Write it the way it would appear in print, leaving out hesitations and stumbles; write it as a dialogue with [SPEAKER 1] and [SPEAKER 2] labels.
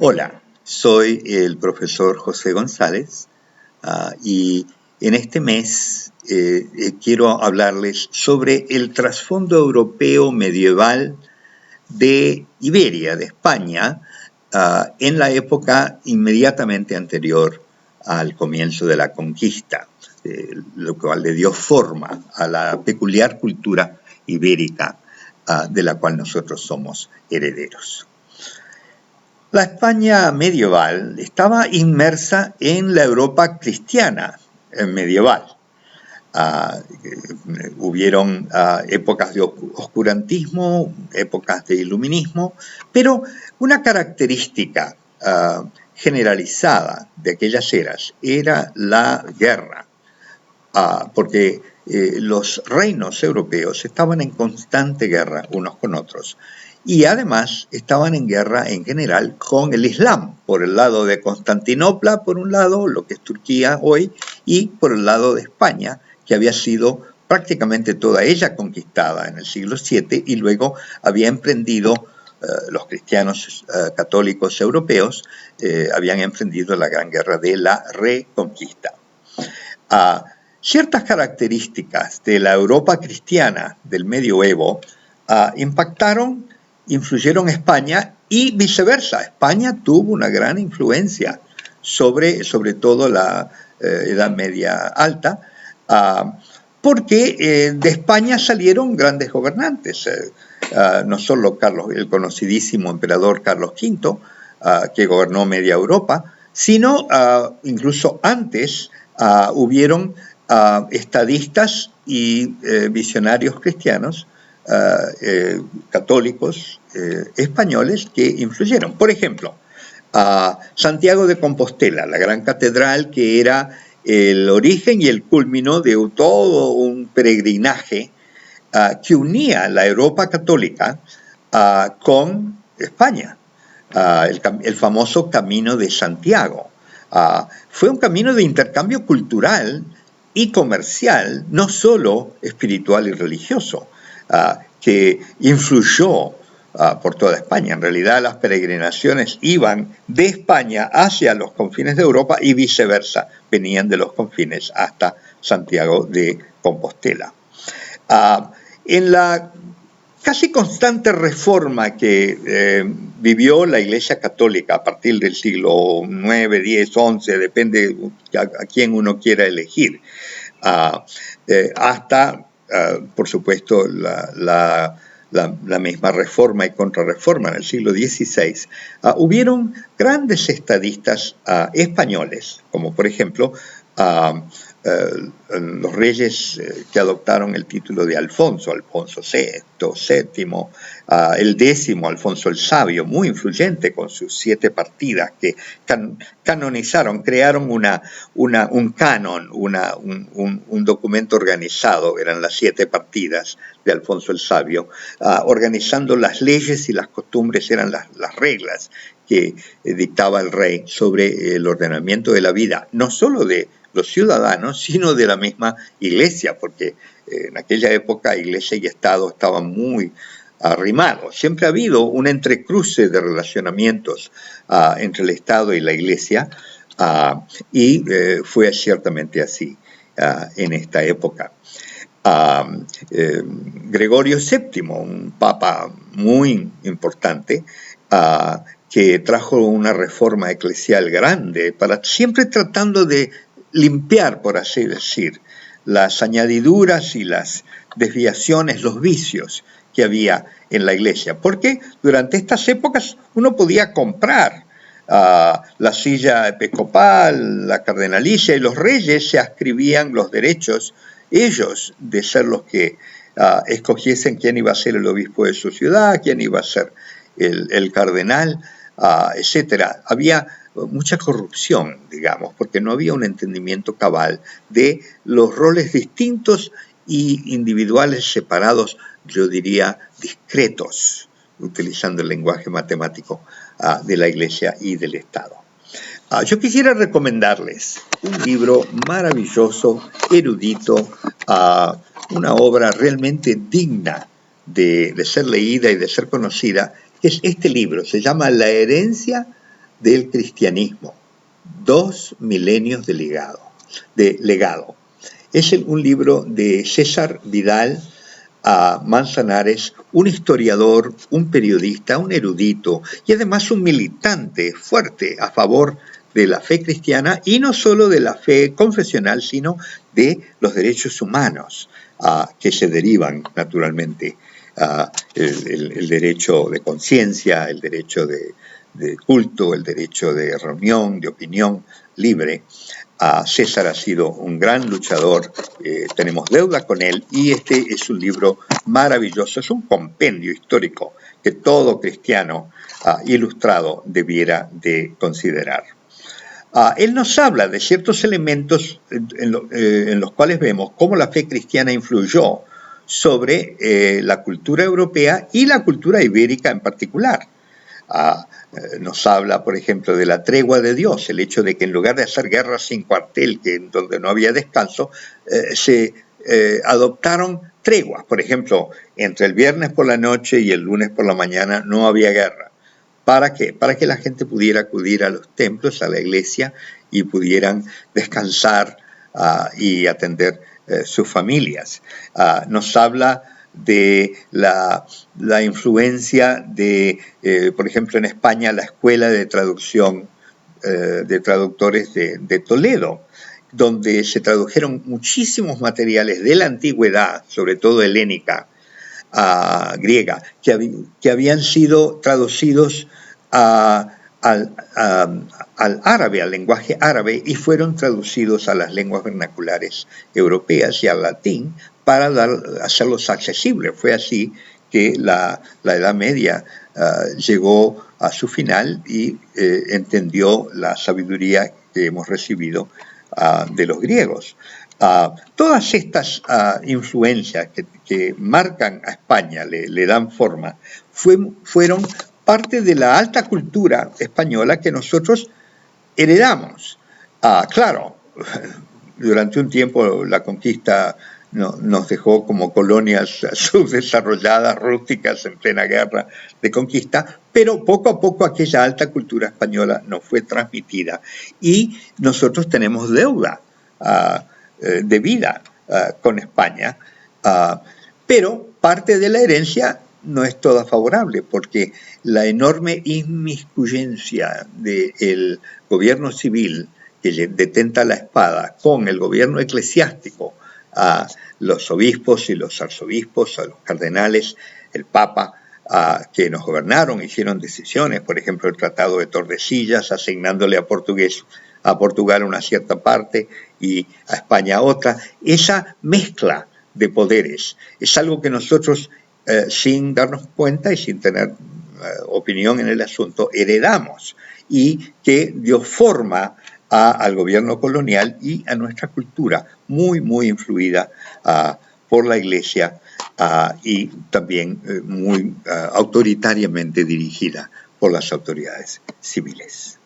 [SPEAKER 1] Hola, soy el profesor José González y en este mes quiero hablarles sobre el trasfondo europeo medieval de Iberia, de España, en la época inmediatamente anterior al comienzo de la conquista, lo cual le dio forma a la peculiar cultura ibérica de la cual nosotros somos herederos. La España medieval estaba inmersa en la Europa cristiana medieval. Hubieron épocas de oscurantismo, épocas de iluminismo, pero una característica generalizada de aquellas eras era la guerra, porque los reinos europeos estaban en constante guerra unos con otros y además estaban en guerra en general con el Islam, por el lado de Constantinopla, por un lado, lo que es Turquía hoy, y por el lado de España, que había sido prácticamente toda ella conquistada en el siglo VII y luego había emprendido, los cristianos católicos europeos habían emprendido la gran guerra de la reconquista. Ciertas características de la Europa cristiana del medioevo influyeron España y viceversa. España tuvo una gran influencia sobre todo la Edad Media Alta, porque de España salieron grandes gobernantes, no solo el conocidísimo emperador Carlos V, que gobernó media Europa, sino incluso antes hubieron estadistas y visionarios cristianos católicos españoles que influyeron. Por ejemplo, Santiago de Compostela, la gran catedral que era el origen y el culmino de todo un peregrinaje que unía la Europa católica con España, el famoso Camino de Santiago. Fue un camino de intercambio cultural y comercial, no solo espiritual y religioso, que influyó por toda España. En realidad las peregrinaciones iban de España hacia los confines de Europa y viceversa, venían de los confines hasta Santiago de Compostela. En la casi constante reforma que vivió la Iglesia Católica a partir del siglo IX, X, XI, depende a quién uno quiera elegir, hasta, por supuesto, la misma reforma y contrarreforma en el siglo XVI, hubieron grandes estadistas españoles, como por ejemplo los reyes que adoptaron el título de Alfonso VI, VII, el décimo, Alfonso el Sabio, muy influyente con sus 7 partidas que canonizaron, crearon un canon, un documento organizado, eran las 7 partidas de Alfonso el Sabio, organizando las leyes y las costumbres, eran las reglas que dictaba el rey sobre el ordenamiento de la vida, no solo de los ciudadanos, sino de la misma Iglesia, porque en aquella época Iglesia y Estado estaban muy arrimados. Siempre ha habido un entrecruce de relacionamientos entre el Estado y la Iglesia, y fue ciertamente así en esta época. Gregorio VII, un papa muy importante, que trajo una reforma eclesial grande, siempre tratando de limpiar, por así decir, las añadiduras y las desviaciones, los vicios que había en la Iglesia. Porque durante estas épocas uno podía comprar la silla episcopal, la cardenalicia, y los reyes se adscribían los derechos, ellos, de ser los que escogiesen quién iba a ser el obispo de su ciudad, quién iba a ser el cardenal, etcétera. Había mucha corrupción, digamos, porque no había un entendimiento cabal de los roles distintos y individuales separados, yo diría discretos, utilizando el lenguaje matemático de la Iglesia y del Estado. Yo quisiera recomendarles un libro maravilloso, erudito, una obra realmente digna de ser leída y de ser conocida, que es este libro. Se llama La herencia del cristianismo. 2 milenios de legado. Es un libro de César Vidal Manzanares, un historiador, un periodista, un erudito y además un militante fuerte a favor de la fe cristiana y no solo de la fe confesional, sino de los derechos humanos que se derivan naturalmente. El derecho de conciencia, el derecho de culto, el derecho de reunión, de opinión libre. César ha sido un gran luchador, tenemos deuda con él y este es un libro maravilloso, es un compendio histórico que todo cristiano ilustrado debiera de considerar. Él nos habla de ciertos elementos en los cuales vemos cómo la fe cristiana influyó sobre la cultura europea y la cultura ibérica en particular. Nos habla, por ejemplo, de la tregua de Dios, el hecho de que en lugar de hacer guerras sin cuartel, donde no había descanso, se adoptaron treguas. Por ejemplo, entre el viernes por la noche y el lunes por la mañana no había guerra. ¿Para qué? Para que la gente pudiera acudir a los templos, a la iglesia, y pudieran descansar y atender sus familias. Nos habla de la influencia de, por ejemplo, en España, la Escuela de Traducción de Traductores de Toledo, donde se tradujeron muchísimos materiales de la antigüedad, sobre todo helénica, griega, que habían sido traducidos al árabe, al lenguaje árabe, y fueron traducidos a las lenguas vernaculares europeas y al latín para hacerlos accesibles. Fue así que la Edad Media llegó a su final y entendió la sabiduría que hemos recibido de los griegos. Todas estas influencias que marcan a España, le dan forma, fueron parte de la alta cultura española que nosotros heredamos. Claro, durante un tiempo la conquista nos dejó como colonias subdesarrolladas, rústicas, en plena guerra de conquista, pero poco a poco aquella alta cultura española nos fue transmitida y nosotros tenemos deuda de vida con España, pero parte de la herencia no es toda favorable, porque la enorme inmiscuyencia del gobierno civil que detenta la espada con el gobierno eclesiástico, a los obispos y los arzobispos, a los cardenales, el papa, que nos gobernaron, hicieron decisiones, por ejemplo el Tratado de Tordesillas, asignándole a Portugal una cierta parte y a España otra. Esa mezcla de poderes es algo que nosotros, sin darnos cuenta y sin tener opinión en el asunto, heredamos y que dio forma al gobierno colonial y a nuestra cultura, muy, muy influida por la Iglesia y también muy autoritariamente dirigida por las autoridades civiles.